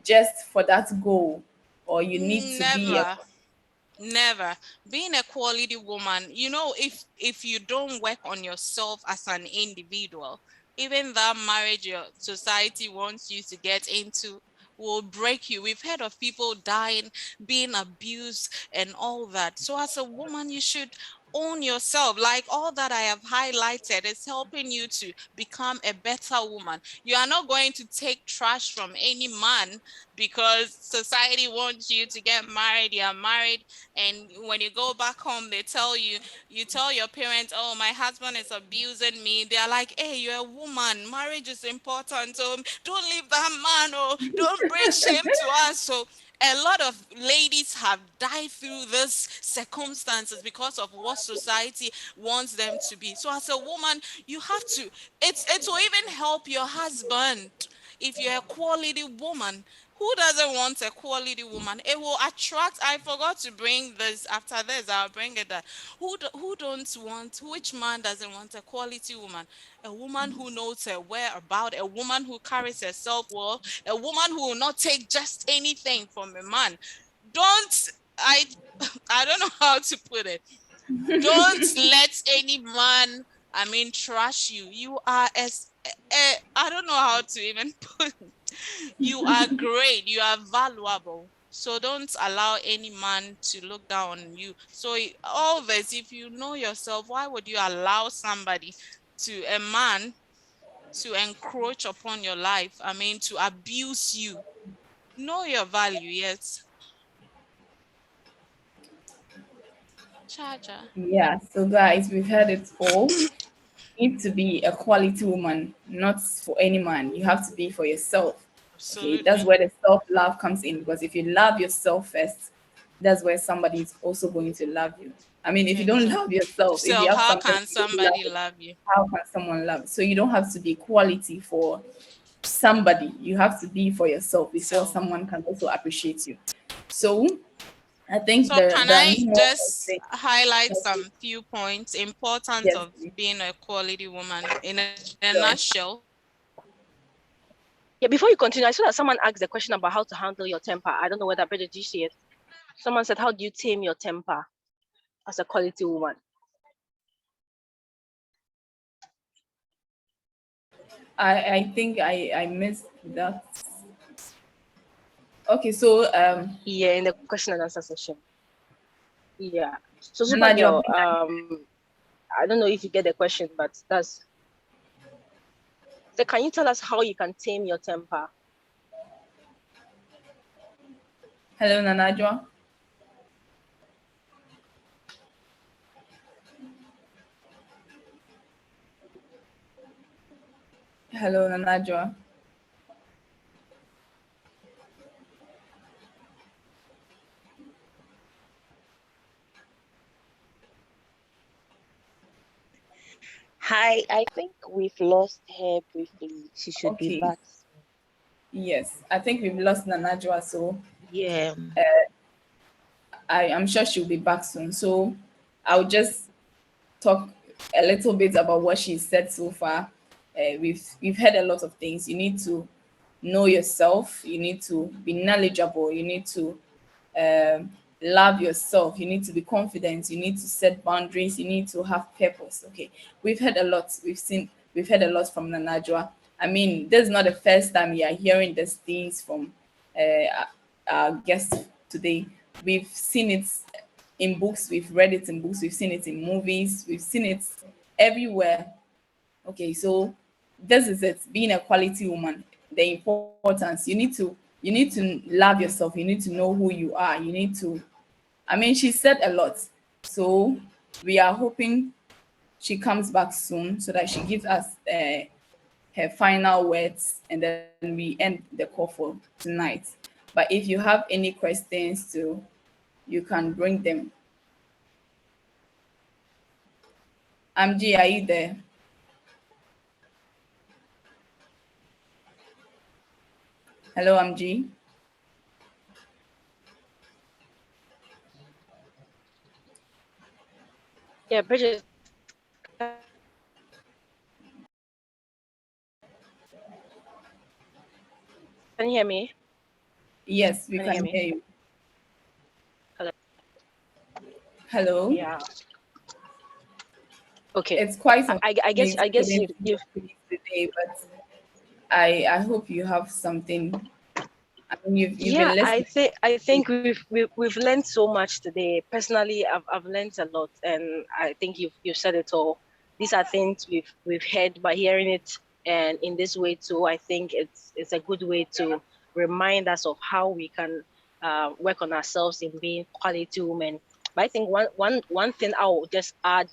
just for that goal, or you need to be a Never. Being a quality woman, if you don't work on yourself as an individual, even that marriage your society wants you to get into will break you. We've heard of people dying, being abused, and all that. So as a woman, you should own yourself. Like all that I have highlighted is helping you to become a better woman. You are not going to take trash from any man because society wants you to get married. You are married, and when you go back home, you tell your parents, oh, my husband is abusing me. They're like, hey, you're a woman. Marriage is important. So don't leave that man, or don't bring shame to us. So a lot of ladies have died through these circumstances because of what society wants them to be. So as a woman, you have to, it will even help your husband. If you're a quality woman, who doesn't want a quality woman? It will attract. I forgot to bring this. After this, I'll bring it. That who don't want? Which man doesn't want a quality woman? A woman who knows her whereabouts. A woman who carries herself well. A woman who will not take just anything from a man. Don't I? I don't know how to put it. Don't let any man, trash you. You are I don't know how to even put it. You are great. You are valuable. So don't allow any man to look down on you. So all this, if you know yourself, why would you allow a man, to encroach upon your life? To abuse you. Know your value, yes. Charger. yeah. So guys, we've heard it all. You need to be a quality woman, not for any man. You have to be for yourself. Okay, that's Absolutely. where the self-love comes in, because if you love yourself first, that's where somebody is also going to love you. I mean, if you don't Exactly. love yourself, if you So have how somebody can you don't somebody love, love you? how can someone love? So you don't have to be quality for somebody. You have to be for yourself before So someone can also appreciate you. So I think So can there are I no more just things. highlight some few points, importance Yes, of please. being a quality woman in a Sure. nutshell? Yeah, before you continue, I saw that someone asked a question about how to handle your temper. I don't know whether Bridget, did you see it? Someone said, how do you tame your temper as a quality woman? I think I missed that. Okay, so Yeah, in the question and answer session. Yeah. So Nana, do you Supergirl, think that- I don't know if you get the question, but that's so can you tell us how you can tame your temper? hello Nanajwa? Hello Nanajwa? Hi, I think we've lost her briefly. She should be Okay. back soon. Yes, I think we've lost Nanajwa, so Yeah. I'm sure she'll be back soon. So I'll just talk a little bit about what she said so far. We've heard a lot of things. You need to know yourself. You need to be knowledgeable. You need to love yourself. You need to be confident. You need to set boundaries. You need to have purpose. Okay, we've heard a lot. We've heard a lot from Nanajwa. I mean, this is not the first time we are hearing these things from our guest today. We've seen it in books, we've read it in books, we've seen it in movies, we've seen it everywhere. Okay, so this is it, being a quality woman, the importance. You need to love yourself, you need to know who you are, you need to, I mean, she said a lot. So we are hoping she comes back soon so that she gives us her final words, and then we end the call for tonight. But if you have any questions too, you can bring them. Amgee, are you there? Hello, Amgee. Yeah, Bridget, can you hear me? Yes, we Can you hear can me? hear you. Hello. Hello. Yeah. Okay. It's quite I guess unfortunate I we guess couldn't you've be you've with you today, but I hope you have something. I mean, you've yeah, been listening. I think we've learned so much today. Personally, I've learned a lot, and I think you've said it all. These are things we've heard, by hearing it and in this way too, I think it's a good way to remind us of how we can work on ourselves in being quality women. But I think one thing I'll just add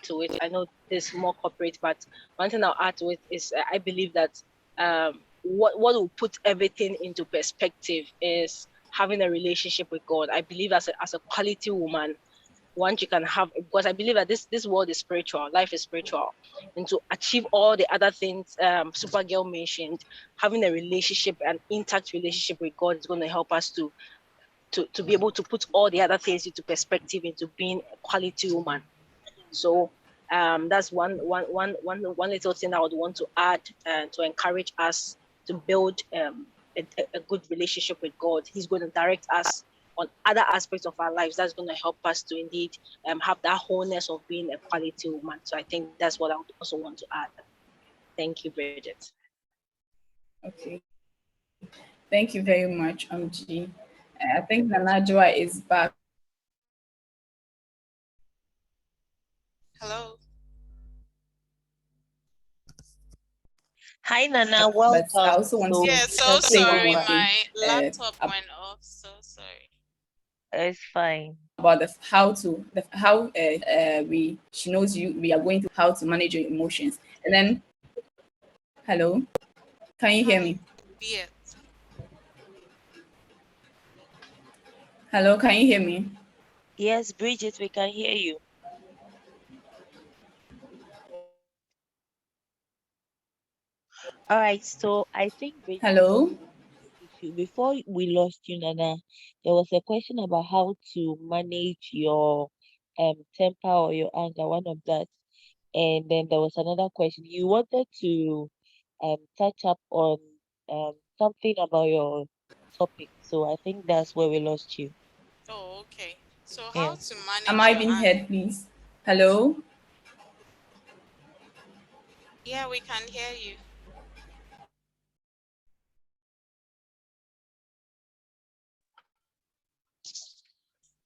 to it. I know this more corporate, but one thing I'll add to it is I believe that what will put everything into perspective is having a relationship with God. I believe as a quality woman, once you can have, because I believe that this world is spiritual, life is spiritual, and to achieve all the other things Supergirl mentioned, having a relationship, an intact relationship with God is going to help us to be able to put all the other things into perspective, into being a quality woman. So that's one little thing I would want to add and to encourage us to build a good relationship with God. He's going to direct us on other aspects of our lives. That's going to help us to indeed have that wholeness of being a quality woman. So I think that's what I would also want to add. Thank you, Bridget. Okay. Thank you very much, Amgee. I think Nanajwa is back, Hello. Hi, Nana. but I Welcome. also want So to Yeah, you can so say take one sorry, more over. thing my laptop went off. So sorry. It's fine. about how we she knows you. We are going to how to manage your emotions, and then hello, can you hear Hi. me? Yeah. Hello, can you hear me? Yes, Bridget, we can hear you. All right. So I think, Bridget, what Hello. we were saying with you before we lost you, Nana, there was a question about how to manage your temper or your anger, one of that. And then there was another question. You wanted to touch up on something about your topic. So I think that's where we lost you. Oh, okay. So Yeah. how to Am manage I your being anger? heard, please? Hello. Yeah, we can hear you.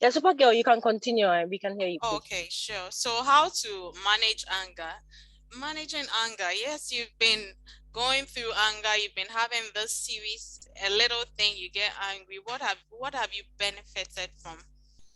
Yeah, Supergirl, you can continue and we can hear you, Oh, please. okay, sure. So how to manage anger? Managing anger. Yes, you've been going through anger. You've been having this series. A little thing, you get angry. What have you benefited from?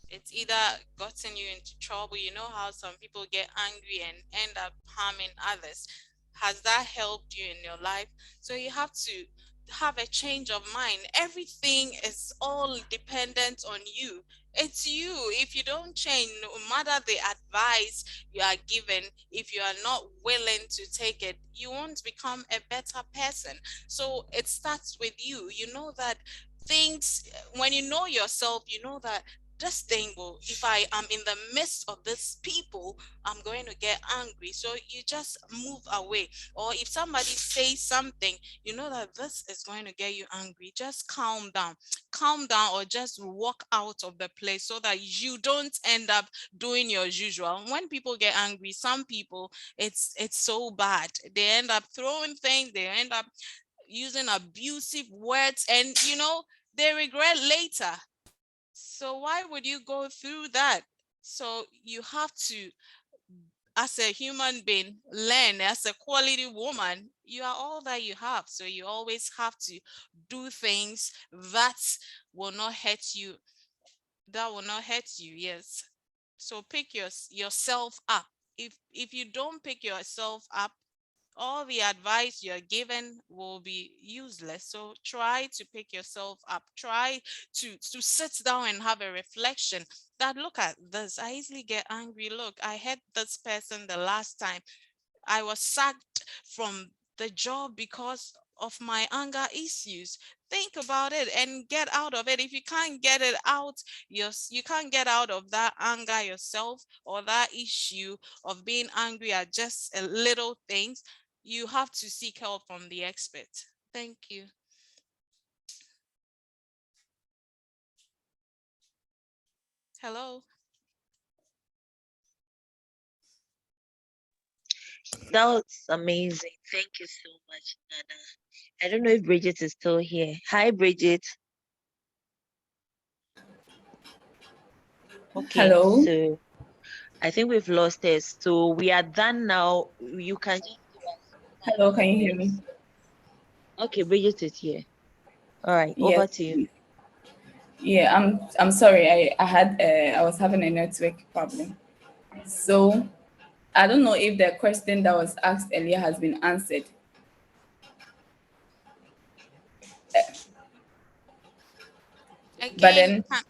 It's either gotten you into trouble. You know how some people get angry and end up harming others. Has that helped you in your life? So you have to have a change of mind. Everything is all dependent on you. It's you. If you don't change, no matter the advice you are given, if you are not willing to take it, you won't become a better person. So it starts with you. You know that things, when you know yourself, you know that this thing will, if I am in the midst of these people, I'm going to get angry. So you just move away. Or if somebody says something, you know that this is going to get you angry, just calm down, or just walk out of the place so that you don't end up doing your usual. When people get angry, some people, it's so bad, they end up throwing things, they end up using abusive words, and they regret later. So why would you go through that? So you have to, as a human being, learn. As a quality woman, you are all that you have. So you always have to do things that will not hurt you. That will not hurt you. Yes. So pick yourself up. If you don't pick yourself up, all the advice you're given will be useless. So try to pick yourself up. Try to sit down and have a reflection that, look at this, I easily get angry. Look, I had this person the last time. I was sacked from the job because of my anger issues. Think about it and get out of it. If you can't get it out, you can't get out of that anger yourself, or that issue of being angry at just a little things, you have to seek help from the expert. Thank you. Hello. That was amazing. Thank you so much, Nana. I don't know if Bridget is still here. Hi, Bridget. Okay, Hello. so I think we've lost her. So we are done now. You can just give us Hello, final can you hear me? words. Okay, Bridget is here. All right, Yes. over to you. Yeah, I'm sorry. I was having a network problem. So I don't know if the question that was asked earlier has been answered. But Again, then,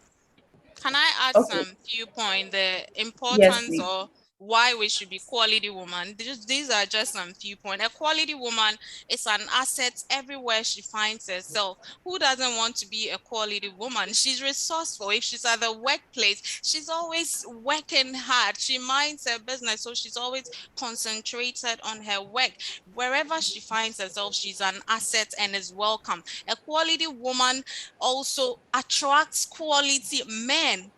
can I add okay, some few points, the yes, importance please. or why we should be quality woman? These are just some few points. A quality woman is an asset everywhere she finds herself. Who doesn't want to be a quality woman? She's resourceful. If she's at the workplace, she's always working hard. She minds her business, so she's always concentrated on her work. Wherever she finds herself, she's an asset and is welcome. A quality woman also attracts quality men.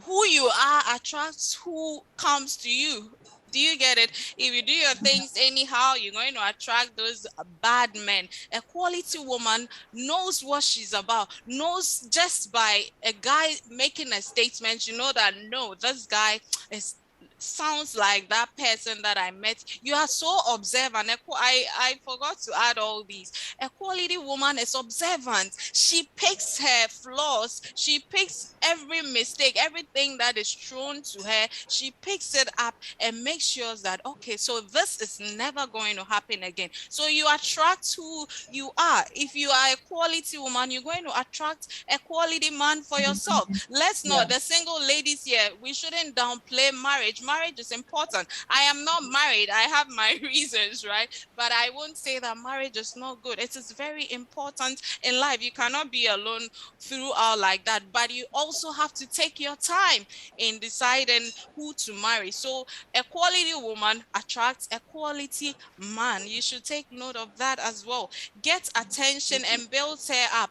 Who you are attracts who comes to you. Do you get it? If you do your things anyhow, you're going to attract those bad men. A quality woman knows what she's about, knows just by a guy making a statement, you know that no, this guy is sounds like that person that I met. You are so observant. I forgot to add all these. A quality woman is observant. She picks her flaws. She picks every mistake, everything that is thrown to her. She picks it up and makes sure that, okay, so this is never going to happen again. So you attract who you are. If you are a quality woman, you're going to attract a quality man for yourself. Let's Yeah. not, the single ladies here, we shouldn't downplay marriage. Marriage is important. I am not married. I have my reasons, right? But I won't say that marriage is not good. It is very important in life. You cannot be alone throughout like that, but you also have to take your time in deciding who to marry. So a quality woman attracts a quality man. You should take note of that as well. Get attention and build her up.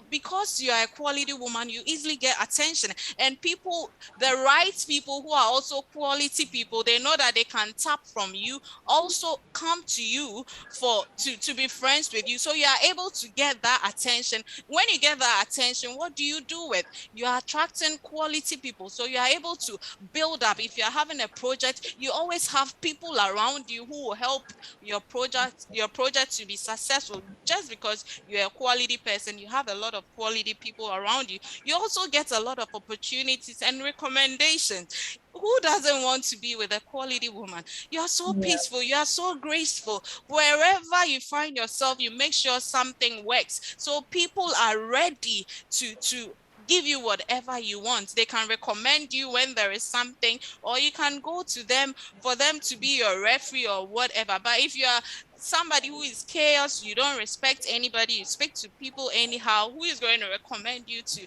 Because you are a quality woman, you easily get attention, and people, the right people who are also quality people, they know that they can tap from you, also come to you to be friends with you. So you are able to get that attention. When you get that attention, what do you do with? You are attracting quality people. So you are able to build up. If you're having a project, you always have people around you who will help your project to be successful. Just because you're a quality person, you have a lot of quality people around you. You also get a lot of opportunities and recommendations. who doesn't want to be with a quality woman? You are so peaceful, you are so graceful. Wherever you find yourself, you make sure something works. So people are ready to give you whatever you want. They can recommend you when there is something, or you can go to them for them to be your referee or whatever. But if you are somebody who is chaos, you don't respect anybody, you speak to people anyhow, who is going to recommend you to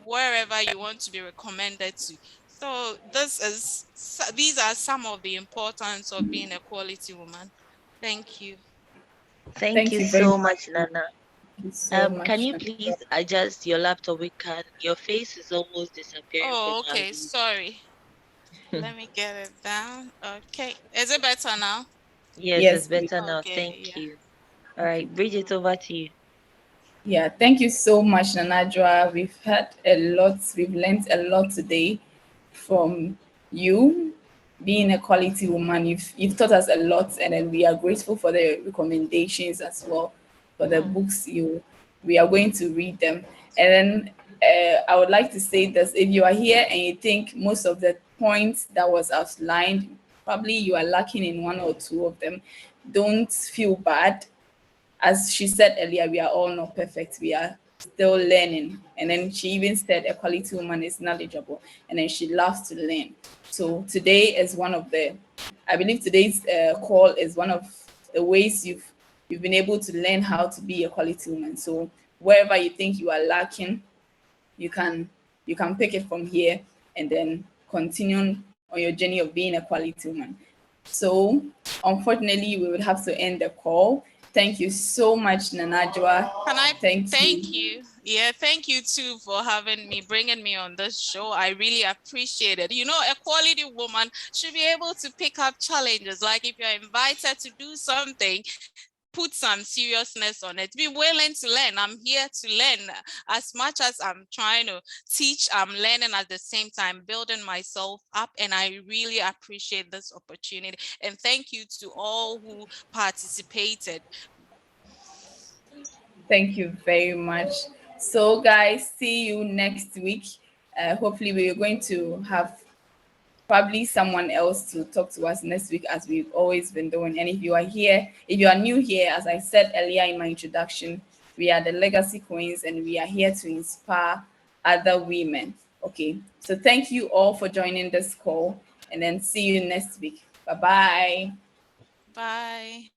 wherever you want to be recommended to? So these are some of the importance of being a quality woman. Thank you. Thank Thank you you very so much. much, Nana. Thank you so Can much. you please adjust your laptop? We can. Your face is almost disappearing from Oh, our okay, view. sorry. Let me get it down. Okay, is it better now? Yes, it's Yes, please. better now. Okay, Thank yeah. you. All right, Bridget, over to you. Yeah, thank you so much, Nanajwa. We've had a lot, we've learned a lot today from you. Being a quality woman, you've taught us a lot, and then we are grateful for the recommendations as well, for the books we are going to read them. And then I would like to say this: if you are here and you think most of the points that was outlined, probably you are lacking in one or two of them, don't feel bad. As she said earlier, we are all not perfect. We are still learning. And then she even said a quality woman is knowledgeable, and then she loves to learn. So today is one of the, I believe today's call is one of the ways you've been able to learn how to be a quality woman. So wherever you think you are lacking, you can pick it from here and then continue on your journey of being a quality woman. So unfortunately, we would have to end the call. Thank you so much, Nanajwa. Can I Thank thank you. you? Yeah, thank you too for having me, bringing me on this show. I really appreciate it. You know, a quality woman should be able to pick up challenges. Like if you're invited to do something, put some seriousness on it. Be willing to learn. I'm here to learn. As much as I'm trying to teach, I'm learning at the same time, building myself up. And I really appreciate this opportunity. And thank you to all who participated. Thank you very much. So, guys, see you next week. Hopefully, we are going to have probably someone else to talk to us next week, as we've always been doing. And if you are here, if you are new here, as I said earlier in my introduction, we are the Legacy Queens, and we are here to inspire other women. Okay, so thank you all for joining this call, and then see you next week. Bye bye. Bye.